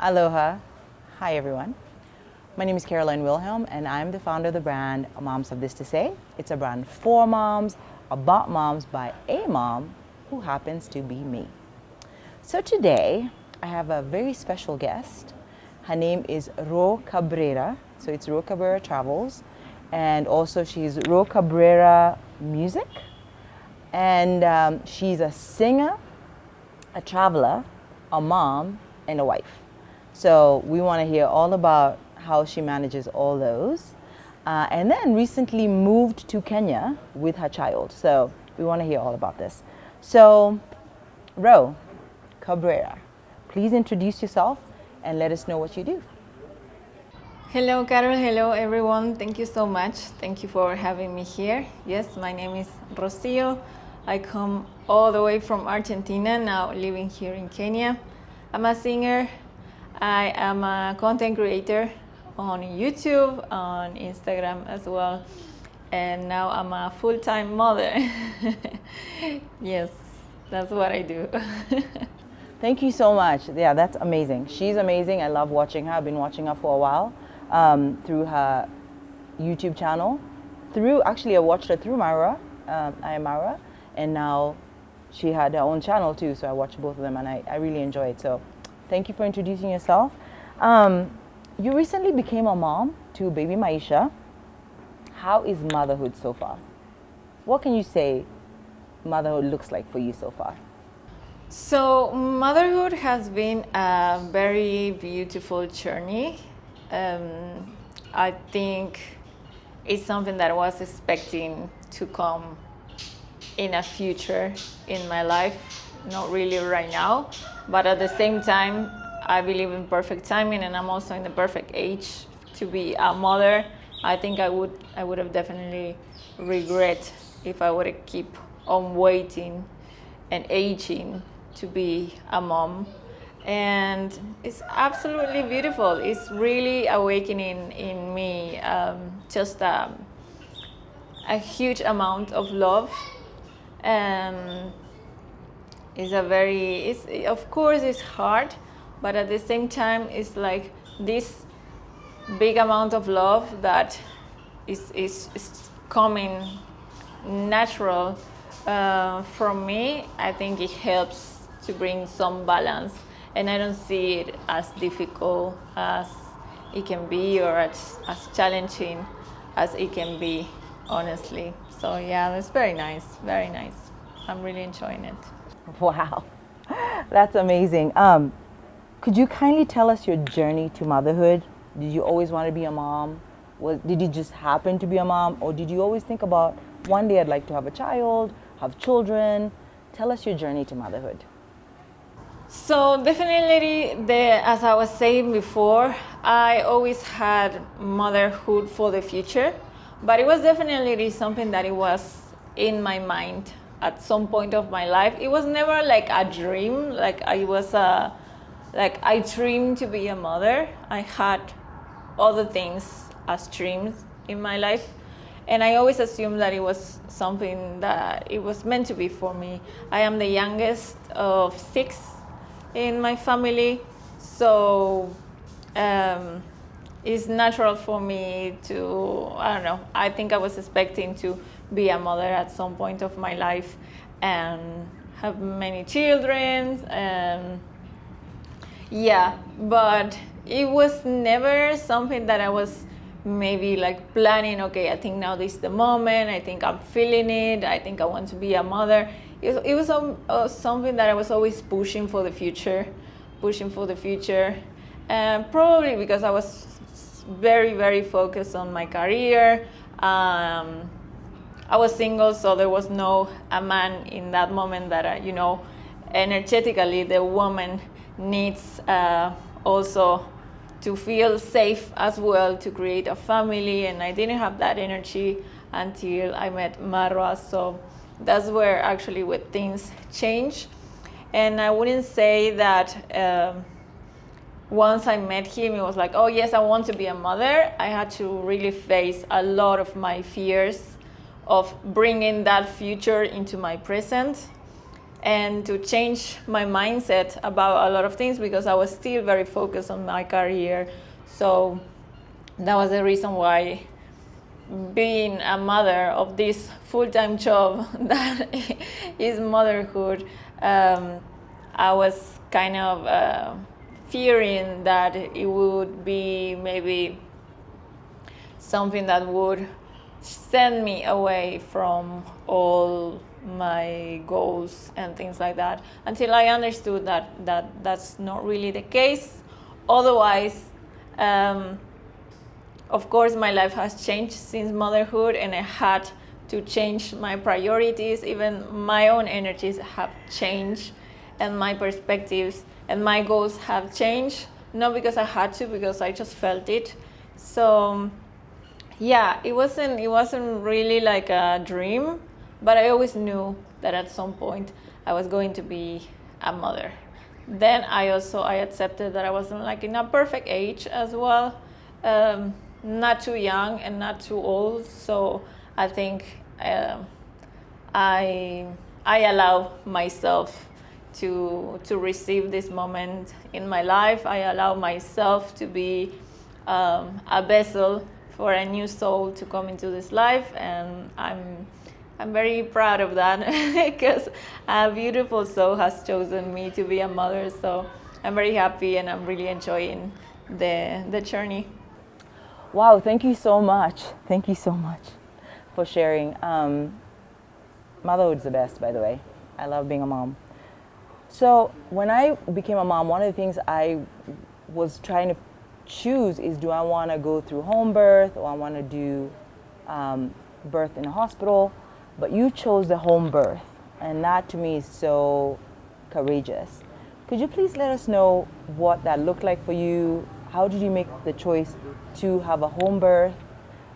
Aloha. Hi, everyone. My name is Caroline Wilhelm, and I'm the founder of the brand Moms Have This to Say. It's a brand for moms, about moms, by a mom who happens to be me. So today, I have a very special guest. Her name is Ro Cabrera. So it's Ro Cabrera Travels. And also she's Ro Cabrera Music. And she's a singer, a traveler, a mom, and a wife. So we want to hear all about how she manages all those. And then recently moved to Kenya with her child. So we want to hear all about this. So, Ro Cabrera, please introduce yourself and let us know what you do. Hello, Carol. Hello, everyone. Thank you so much. Thank you for having me here. Yes, my name is Rocio. I come all the way from Argentina, now living here in Kenya. I'm a singer. I am a content creator on YouTube, on Instagram as well. And now I'm a full-time mother. Yes, that's what I do. Thank you so much. Yeah, that's amazing. She's amazing. I love watching her. I've been watching her for a while through her YouTube channel. Actually, I watched her through Myra, I am Myra, and now she had her own channel too. So I watched both of them, and I really enjoy it. So thank you for introducing yourself. You recently became a mom to baby Maisha. How is motherhood so far? What can you say motherhood looks like for you so far? So motherhood has been a very beautiful journey. I think it's something that I was expecting to come in a future in my life, not really right now, but at the same time, I believe in perfect timing, and I'm also in the perfect age to be a mother. I think I would have definitely regret if I would have keep on waiting and aging to be a mom. And it's absolutely beautiful. It's really awakening in me just a huge amount of love. Of course it's hard, but at the same time it's like this big amount of love that is coming natural from me. I think it helps to bring some balance, and I don't see it as difficult as it can be, or as challenging as it can be, honestly. So yeah, that's very nice, very nice. I'm really enjoying it. Wow, that's amazing. Could you kindly tell us your journey to motherhood? Did you always want to be a mom? Did you just happen to be a mom? Or did you always think about, one day I'd like to have a child, have children? Tell us your journey to motherhood. So definitely, as I was saying before, I always had motherhood for the future, but it was definitely something that it was in my mind at some point of my life. It was never like a dream, like I dreamed to be a mother. I had other things as dreams in my life, and I always assumed that it was something that it was meant to be for me. I am the youngest of 6 in my family, so it's natural for me to, I don't know, I think I was expecting to be a mother at some point of my life and have many children. Yeah, but it was never something that I was maybe like planning, okay, I think now this is the moment, I think I'm feeling it, I think I want to be a mother. It was something that I was always pushing for the future. Probably because I was very, very focused on my career. I was single, so there was no a man in that moment that, energetically the woman needs also to feel safe as well, to create a family, and I didn't have that energy until I met Marwa. So that's where actually where things change. And I wouldn't say that once I met him, it was like, oh yes, I want to be a mother. I had to really face a lot of my fears of bringing that future into my present. and to change my mindset about a lot of things, because I was still very focused on my career. So that was the reason why being a mother of this full-time job that is motherhood, I was kind of fearing that it would be maybe something that would send me away from all my goals and things like that, until I understood that that's not really the case. Otherwise, of course, my life has changed since motherhood, and I had to change my priorities. Even my own energies have changed, and my perspectives and my goals have changed, not because I had to, because I just felt it. So yeah, it wasn't really like a dream, but I always knew that at some point I was going to be a mother. Then I accepted that I wasn't like in a perfect age as well, not too young and not too old. So I think I allow myself to receive this moment in my life. I allow myself to be a vessel for a new soul to come into this life, and I'm very proud of that because a beautiful soul has chosen me to be a mother. So I'm very happy, and I'm really enjoying the journey. Wow, thank you so much. Thank you so much for sharing. Motherhood's the best, by the way. I love being a mom. So when I became a mom, one of the things I was trying to choose is, do I want to go through home birth, or I want to do birth in a hospital? But you chose the home birth, and that to me is so courageous. Could you please let us know what that looked like for you? How did you make the choice to have a home birth?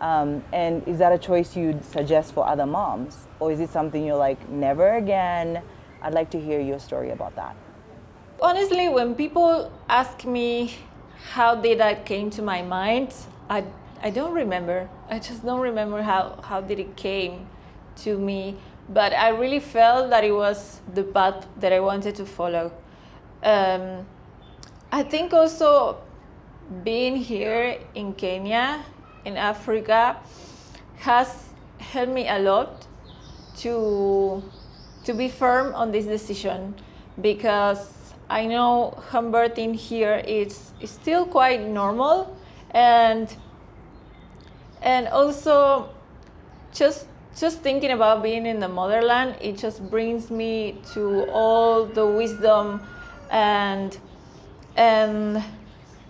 And is that a choice you'd suggest for other moms? Or is it something you're like, never again? I'd like to hear your story about that. Honestly, when people ask me how did that came to my mind, I don't remember. I just don't remember how did it came to me. But I really felt that it was the path that I wanted to follow. I think also being here in Kenya, in Africa, has helped me a lot to be firm on this decision, because I know home birthing here is still quite normal, and also just thinking about being in the motherland, it just brings me to all the wisdom and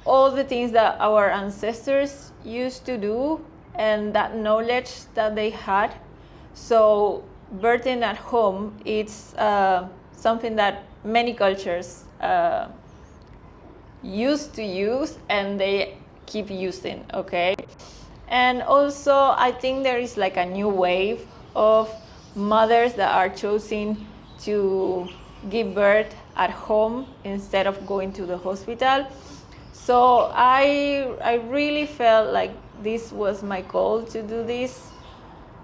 all the things that our ancestors used to do, and that knowledge that they had. So birthing at home, it's something that many cultures used to use, and they keep using, okay? And also, I think there is like a new wave of mothers that are choosing to give birth at home instead of going to the hospital. So I really felt like this was my goal to do this.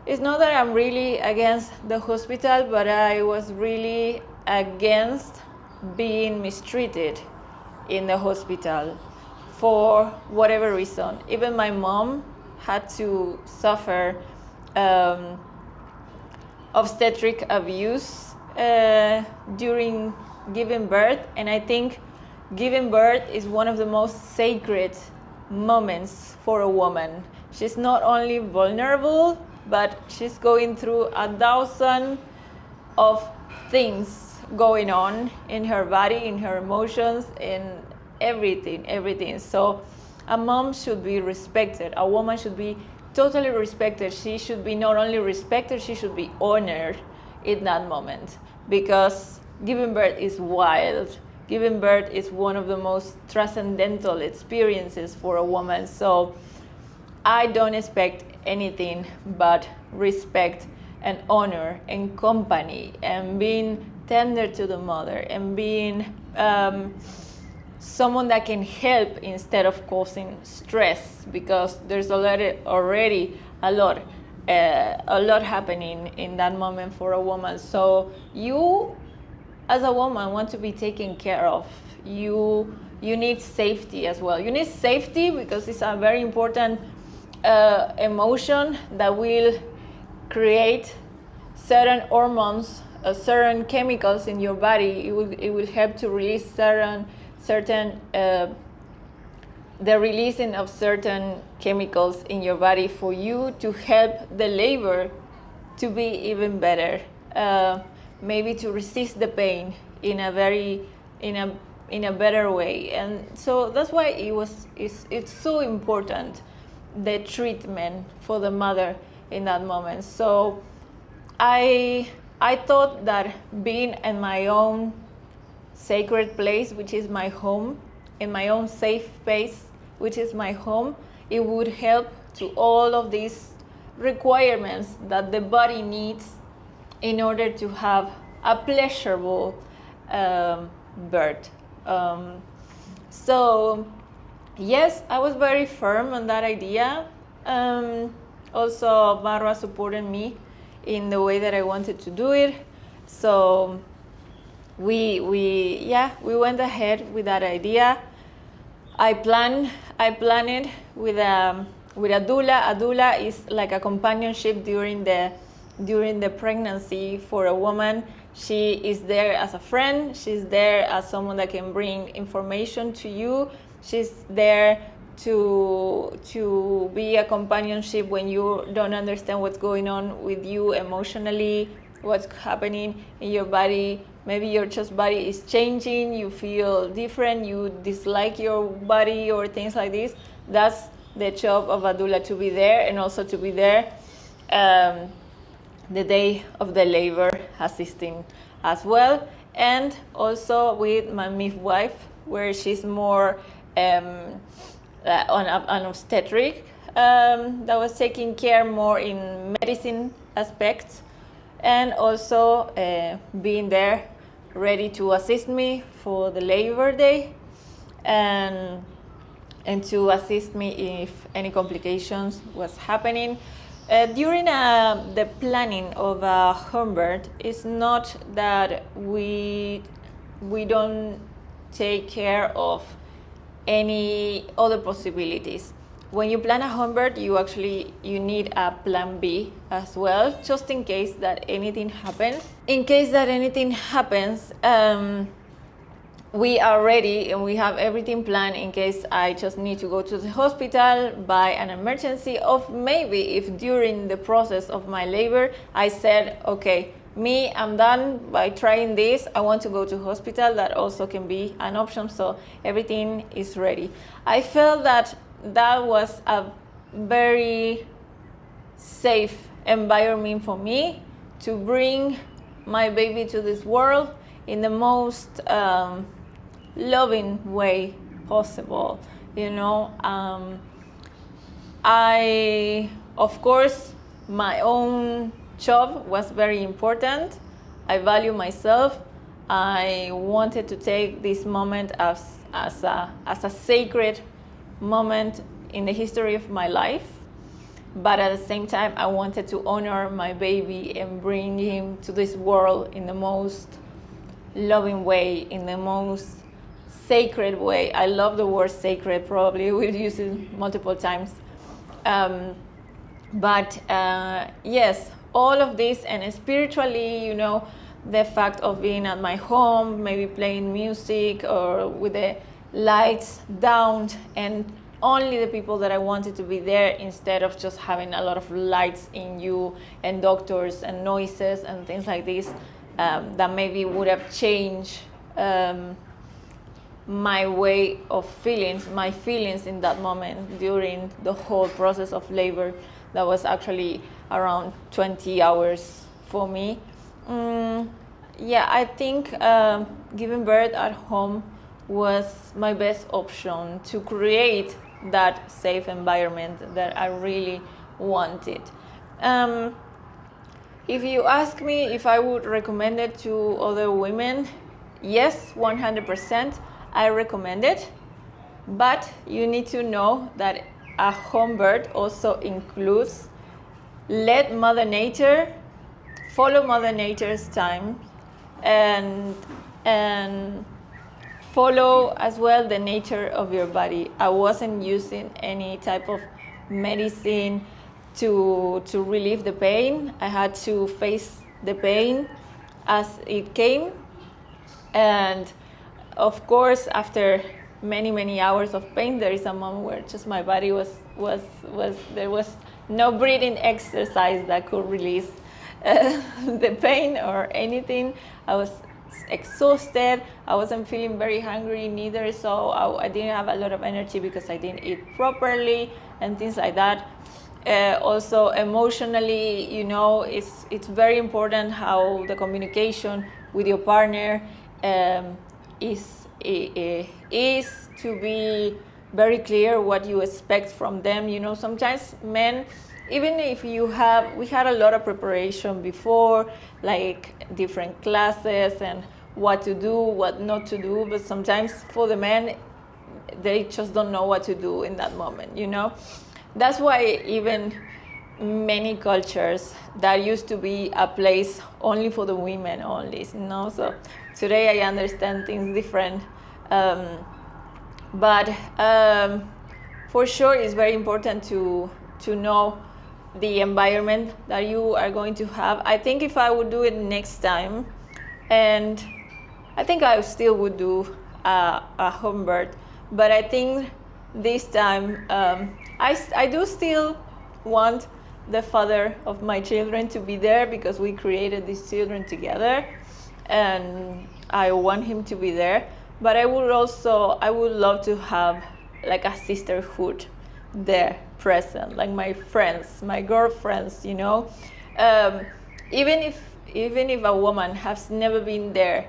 It's not that I'm really against the hospital, but I was really against being mistreated in the hospital for whatever reason. Even my mom had to suffer obstetric abuse during giving birth, and I think giving birth is one of the most sacred moments for a woman. She's not only vulnerable, but she's going through 1,000 of things going on in her body, in her emotions, in everything. So a mom should be respected. A woman should be totally respected. She should be not only respected, she should be honored in that moment, because giving birth is wild. Giving birth is one of the most transcendental experiences for a woman. So I don't expect anything but respect and honor and company and being tender to the mother and being someone that can help instead of causing stress, because there's already a lot happening in that moment for a woman. So you as a woman want to be taken care of, you need safety as well. You need safety because it's a very important emotion that will create certain hormones, certain chemicals in your body. It will help to release certain the releasing of certain chemicals in your body for you to help the labor to be even better, maybe to resist the pain in a better way. And so that's why it's so important, the treatment for the mother in that moment. So I thought that being in my own sacred place, which is my home, in my own safe space, which is my home, it would help to all of these requirements that the body needs in order to have a pleasurable birth. So yes, I was very firm on that idea. Also, Marwa supported me in the way that I wanted to do it. So we went ahead with that idea. I planned it with a doula. A doula is like a companionship during the pregnancy for a woman. She is there as a friend. She's there as someone that can bring information to you. She's there to be a companionship when you don't understand what's going on with you emotionally, what's happening in your body. Maybe your just body is changing, you feel different, you dislike your body or things like this. That's the job of a doula, to be there, and also to be there the day of the labor, assisting as well. And also with my midwife, where she's more on an obstetric, that was taking care more in medicine aspects, and also being there ready to assist me for the labor day, and to assist me if any complications was happening. During the planning of a home birth, it's not that we don't take care of any other possibilities. When you plan a home birth, you need a plan B as well, just in case that anything happens. In case that anything happens, we are ready and we have everything planned in case I just need to go to the hospital by an emergency, or maybe if during the process of my labor I said, okay, I'm done by trying this, I want to go to hospital, that also can be an option. So everything is ready. I felt that was a very safe environment for me to bring my baby to this world in the most loving way possible. Of course, my own job was very important. I value myself. I wanted to take this moment as a sacred moment in the history of my life, but at the same time I wanted to honor my baby and bring him to this world in the most loving way, in the most sacred way. I love the word sacred, probably we'll use it multiple times. But yes, all of this, and spiritually, the fact of being at my home, maybe playing music or with the lights down and only the people that I wanted to be there, instead of just having a lot of lights in you and doctors and noises and things like this, that maybe would have changed my way of my feelings in that moment during the whole process of labor. That was actually around 20 hours for me. I think giving birth at home was my best option to create that safe environment that I really wanted. If you ask me if I would recommend it to other women, yes, 100%, I recommend it. But you need to know that a home birth also includes follow Mother Nature's time, and follow as well the nature of your body. I wasn't using any type of medicine to relieve the pain. I had to face the pain as it came. And of course, after many hours of pain, there is a moment where just my body was there was no breathing exercise that could release the pain or anything. I was exhausted. I wasn't feeling very hungry neither, so I didn't have a lot of energy because I didn't eat properly and things like that. Also emotionally, you know, it's very important how the communication with your partner is to be very clear what you expect from them. You know, sometimes men, even if we had a lot of preparation before, like different classes and what to do, what not to do, but sometimes for the men, they just don't know what to do in that moment, you know? That's why even many cultures, that used to be a place only for the women only, you know? So today I understand things different. But for sure it's very important to know the environment that you are going to have. I think if I would do it next time, and I think I still would do a home birth, but I think this time I do still want the father of my children to be there, because we created these children together, and I want him to be there. But I would love to have like a sisterhood there present, like my friends, my girlfriends, you know. Even if a woman has never been there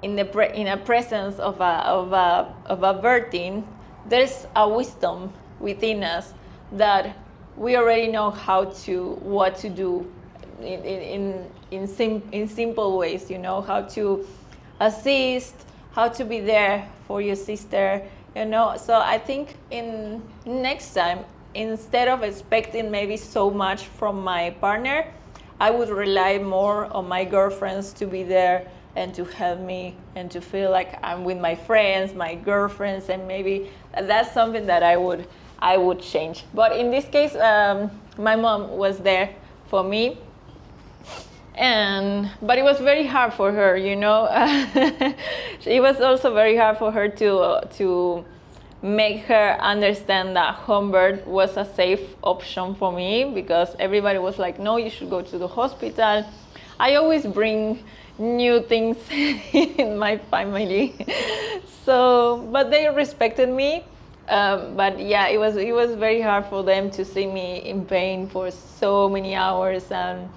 in a presence of a birthing, there's a wisdom within us that we already know what to do in simple ways, you know, how to assist, how to be there for your sister, you know. So I think in next time, instead of expecting maybe so much from my partner, I would rely more on my girlfriends to be there and to help me and to feel like I'm with my friends, my girlfriends, and maybe that's something that I would change. But in this case, my mom was there for me. But it was very hard for her, you know. It was also very hard for her to make her understand that home birth was a safe option for me, because everybody was like, no, you should go to the hospital. I always bring new things in my family. So, but they respected me. But yeah, it was very hard for them to see me in pain for so many hours, and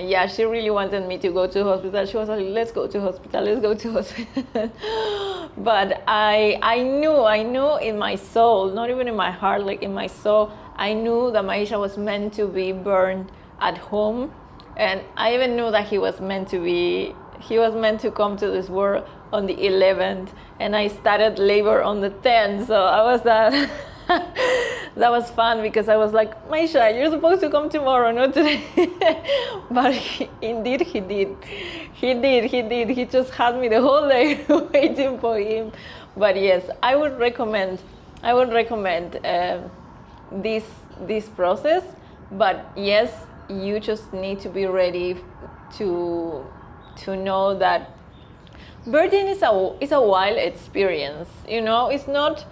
yeah, she really wanted me to go to hospital. She was like, let's go to hospital. But I knew in my soul, not even in my heart, like in my soul, I knew that Maisha was meant to be born at home. And I even knew that he was meant to come to this world on the 11th, and I started labor on the 10th. So I was that was fun, because I was like, Maisha, you're supposed to come tomorrow, not today. But indeed he did. He just had me the whole day waiting for him. But yes, I would recommend this process. But yes, you just need to be ready to know that birthing is a wild experience. You know, it's not.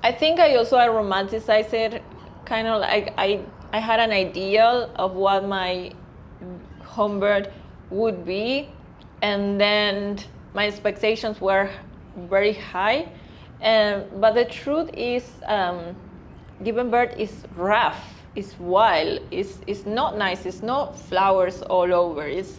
I think I romanticize it, kind of like I had an ideal of what my home birth would be, and then my expectations were very high. But the truth is, giving birth is rough, it's wild, it's not nice, it's not flowers all over. It's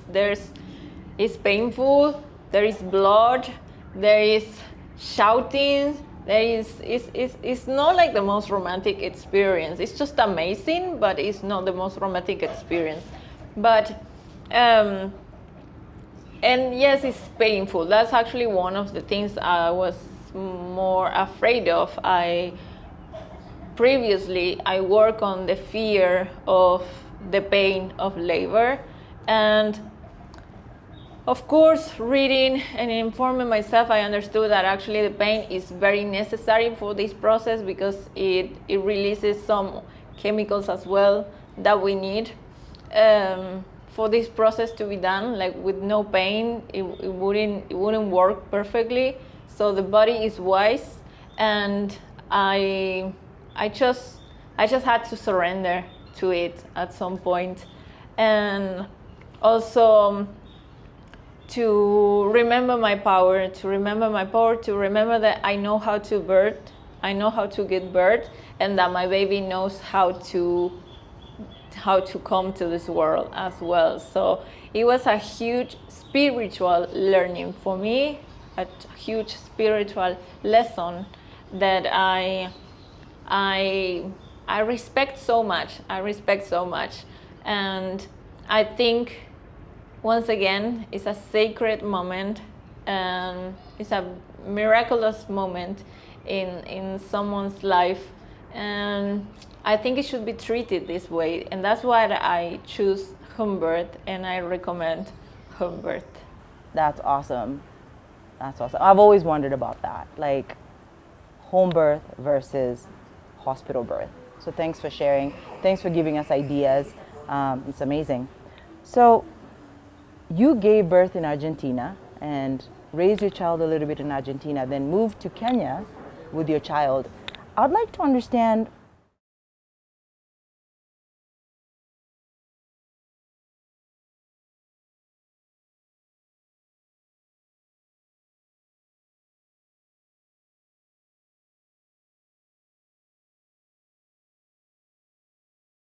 painful, there is blood, there is shouting. It's not like the most romantic experience. It's just amazing, but it's not the most romantic experience. But and yes, it's painful. That's actually one of the things I was more afraid of. Previously I work on the fear of the pain of labor, and Of course, reading and informing myself, I understood that actually the pain is very necessary for this process because it releases some chemicals as well that we need for this process to be done. Like with no pain, it wouldn't work perfectly. So the body is wise, and I just had to surrender to it at some point, and also to remember my power, to remember that I know how to birth, I know how to give birth, and that my baby knows how to come to this world as well. So it was a huge spiritual learning for me, a huge spiritual lesson that I respect so much. And I think, once again, it's a sacred moment, and it's a miraculous moment in someone's life, and I think it should be treated this way, and that's why I choose home birth, and I recommend home birth. That's awesome. That's awesome. I've always wondered about that, like home birth versus hospital birth. So thanks for sharing. Thanks for giving us ideas. It's amazing. So you gave birth in Argentina and raised your child a little bit in Argentina, then moved to Kenya with your child. I'd like to understand